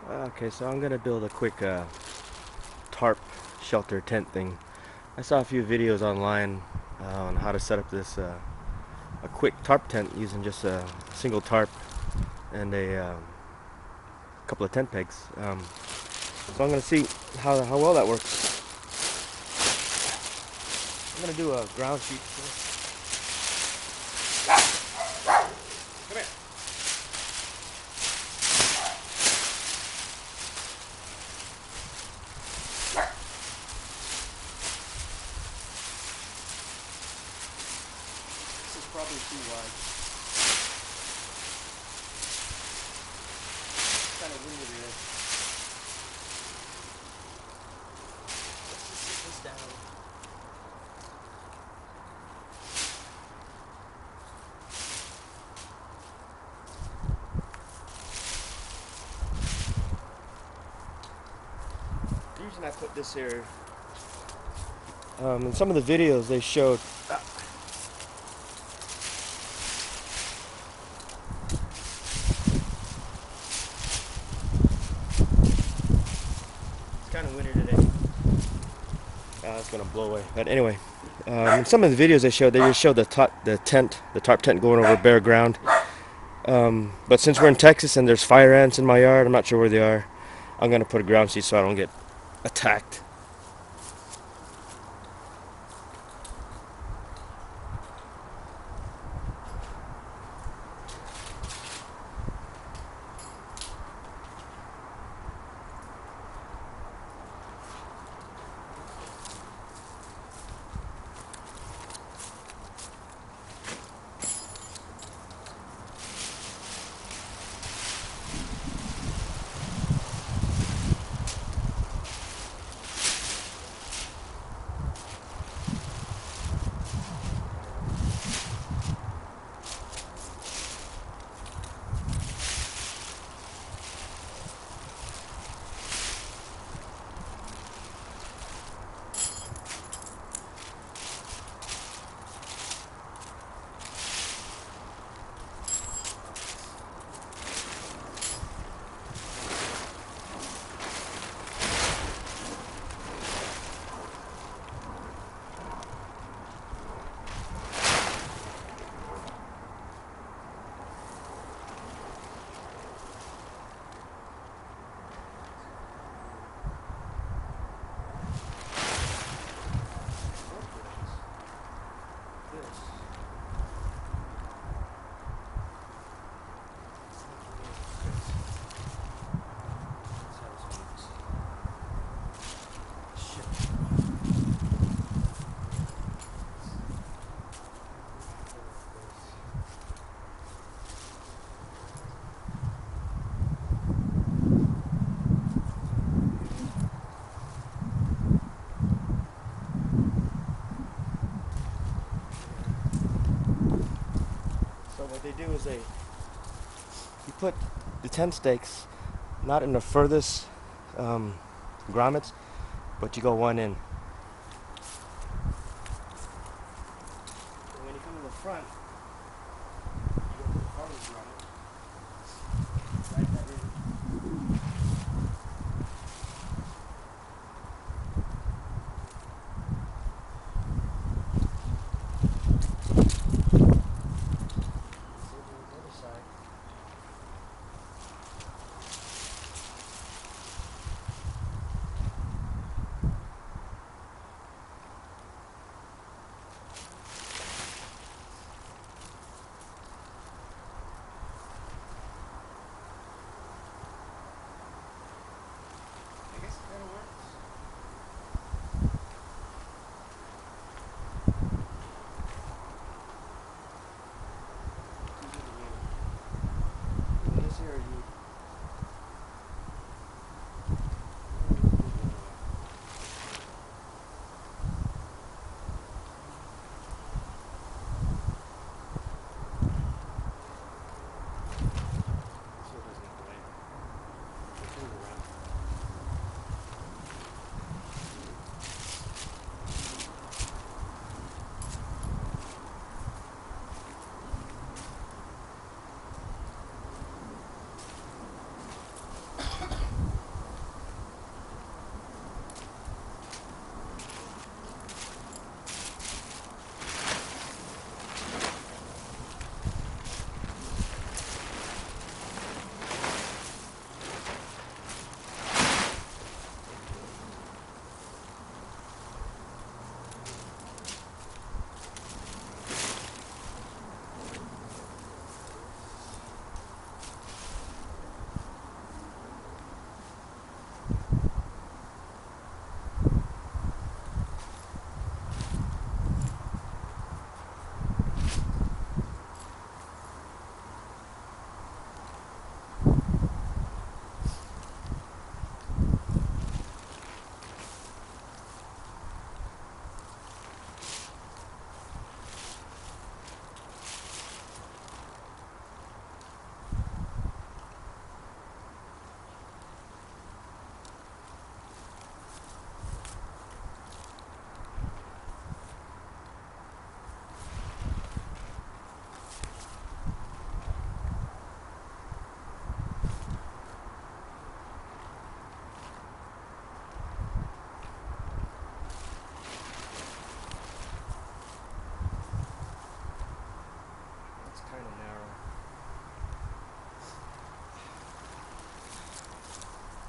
Okay, so I'm gonna build a quick tarp shelter tent thing. I saw a few videos online on how to set up this a quick tarp tent using just a single tarp and a couple of tent pegs. So I'm gonna see how well that works. I'm gonna do a ground sheet. Come here. This is probably too wide. It's kind of windy there. Let's just sit this down. The reason I put this here, in some of the videos they showed it's kind of windy today. It's gonna blow away. But anyway, in some of the videos they just showed the tarp tent going over bare ground. But since we're in Texas and there's fire ants in my yard, I'm not sure where they are. I'm gonna put a ground sheet so I don't get attacked. So what they do is you put the tent stakes not in the furthest grommets, but you go one in. And when you come to the front, you go to the farthest grommet. Right that in. Same thing with the other side.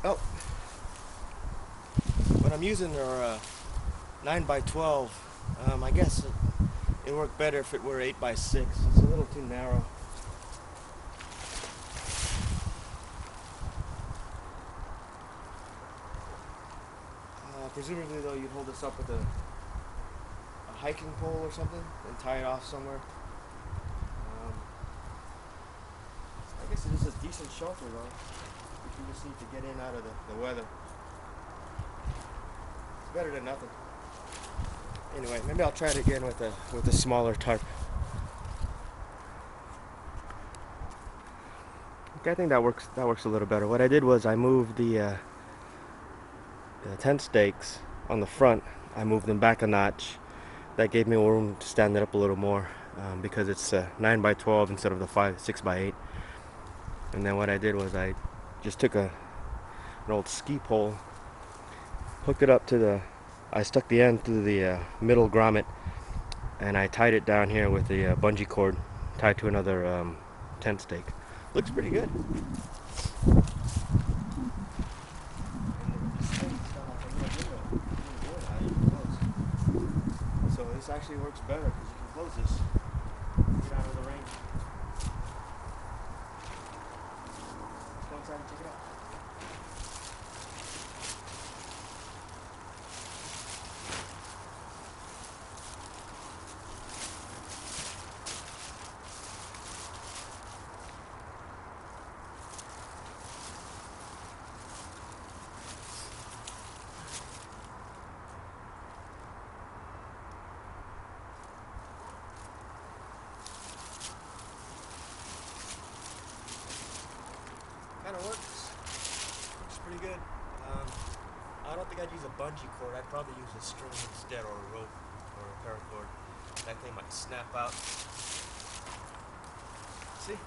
Oh, what I'm using are 9 by 12. I guess it worked better if it were 8 by 6. It's a little too narrow. Presumably though, you'd hold this up with a hiking pole or something and tie it off somewhere. I guess it is a decent shelter though, if you just need to get in out of the weather. It's better than nothing. Anyway, maybe I'll try it again with a smaller tarp. Okay, I think that works. That works a little better. What I did was I moved the tent stakes on the front. I moved them back a notch. That gave me room to stand it up a little more because it's 9 by 12 instead of the 6 by 8. And then what I did was I just took an old ski pole, hooked it up to I stuck the end to the middle grommet, and I tied it down here with the bungee cord tied to another tent stake. Looks pretty good. So this actually works better because you can close this. Get out of the rain. Let's go inside and check it out. Kind of works. Works pretty good. I don't think I'd use a bungee cord. I'd probably use a string instead, or a rope, or a paracord. That thing might snap out. See? You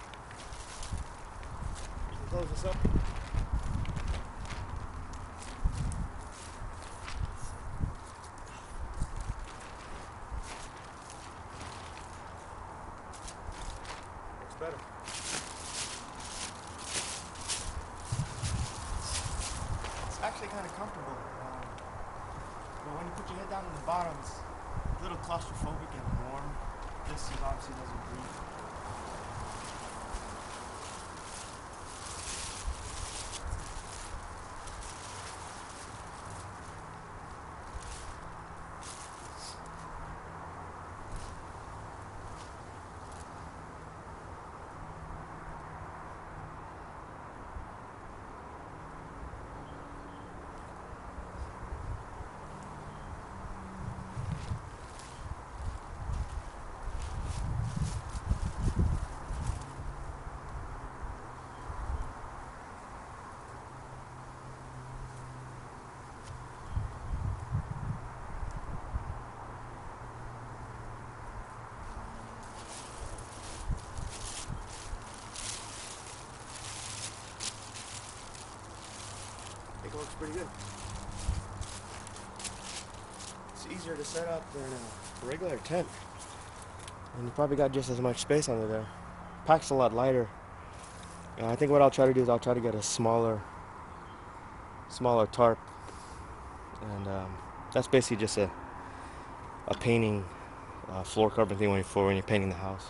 can close this up. Works better. It's actually kind of comfortable. But when you put your head down on the bottom, it's a little claustrophobic and warm. This obviously doesn't breathe. I think it looks pretty good. It's easier to set up than a regular tent. And you probably got just as much space under there. Pack's a lot lighter. I think what I'll try to do is I'll try to get a smaller tarp. And that's basically just a painting floor carpet thing for when you're painting the house.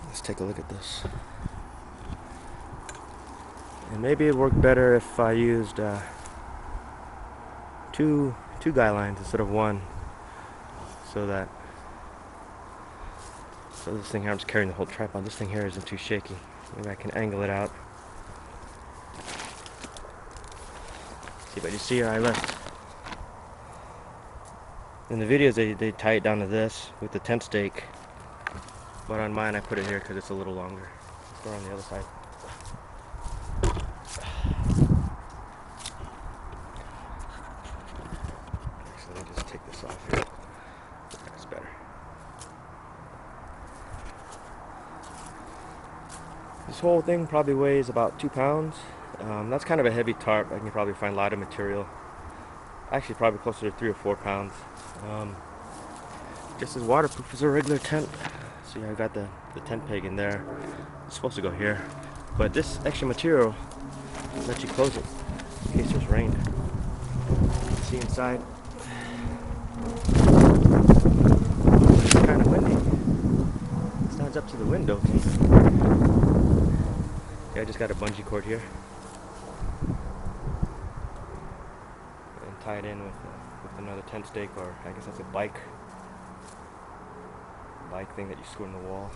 Let's take a look at this. And maybe it'd work better if I used two guy lines instead of one, so this thing here, I'm just carrying the whole tripod. This thing here isn't too shaky. Maybe I can angle it out. See, but you see here I left. In the videos they tie it down to this with the tent stake, but on mine I put it here because it's a little longer. Let's go on the other side. Actually, let me just take this off here. That's better. This whole thing probably weighs about 2 pounds. That's kind of a heavy tarp. I can probably find a lot of material. Actually, probably closer to 3 or 4 pounds. Just as waterproof as a regular tent. See, I got the tent peg in there. It's supposed to go here, but this extra material lets you close it in case there's rain. See inside. It's kind of windy. It stands up to the window. Yeah, I just got a bungee cord here and tie it in with another tent stake, or I guess that's a bike thing that you screw in the wall.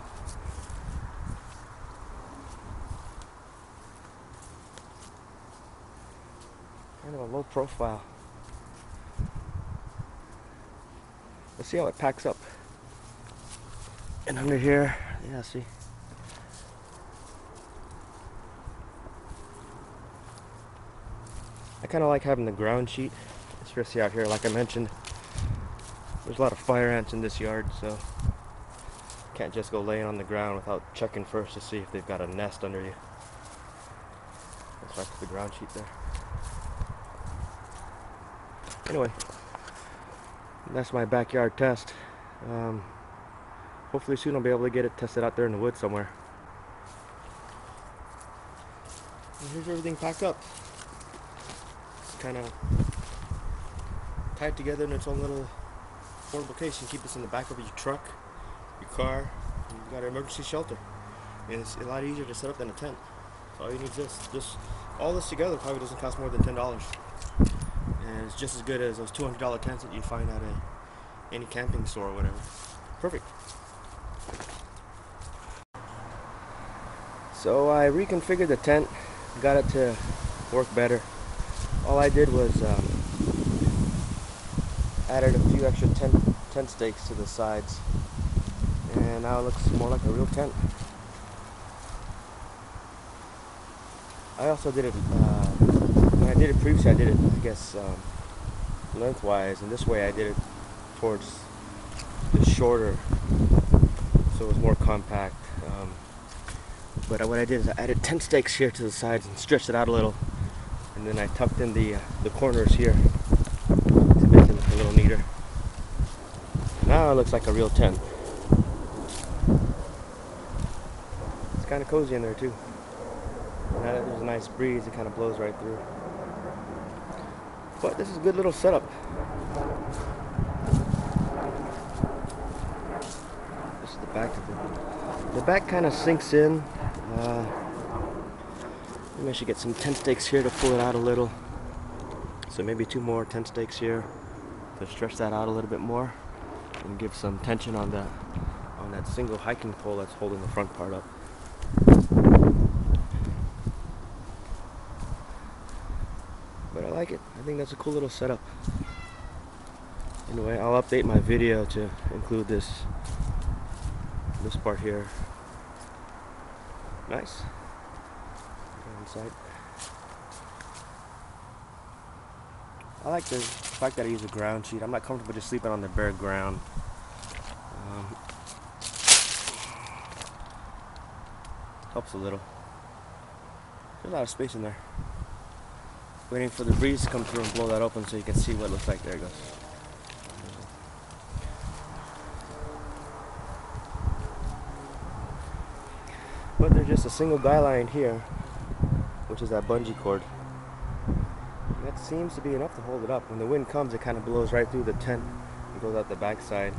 Kind of a low profile. Let's see how it packs up. And under here, yeah, see. I kind of like having the ground sheet, especially out here. Like I mentioned, there's a lot of fire ants in this yard, so can't just go laying on the ground without checking first to see if they've got a nest under you. That's why I put the ground sheet there. Anyway, that's my backyard test. Hopefully soon I'll be able to get it tested out there in the woods somewhere. And here's everything packed up. It's kind of tied together in its own little portable case. You can keep this in the back of your truck, your car, and you've got an emergency shelter. And it's a lot easier to set up than a tent. So all you need is this. All this together probably doesn't cost more than $10. And it's just as good as those $200 tents that you find at any camping store or whatever. Perfect. So I reconfigured the tent, got it to work better. All I did was added a few extra tent stakes to the sides, and now it looks more like a real tent. I also did it, when I did it previously, I did it, I guess, lengthwise, and this way I did it towards the shorter, so it was more compact. But what I did is I added tent stakes here to the sides and stretched it out a little, and then I tucked in the corners here to make it look a little neater. Now it looks like a real tent. It's kind of cozy in there too. Now that there's a nice breeze, it kind of blows right through. But this is a good little setup. This is the back of it. The back kind of sinks in. Maybe I should get some tent stakes here to pull it out a little. So maybe 2 more tent stakes here to stretch that out a little bit more and give some tension on that single hiking pole that's holding the front part up. But I like it. I think that's a cool little setup. Anyway, I'll update my video to include this part here. Nice. Go inside. I like the fact that I use a ground sheet. I'm not comfortable just sleeping on the bare ground. Helps a little. There's a lot of space in there. Waiting for the breeze to come through and blow that open so you can see what it looks like. There it goes. But there's just a single guy line here, which is that bungee cord. And that seems to be enough to hold it up. When the wind comes, it kind of blows right through the tent and goes out the back side.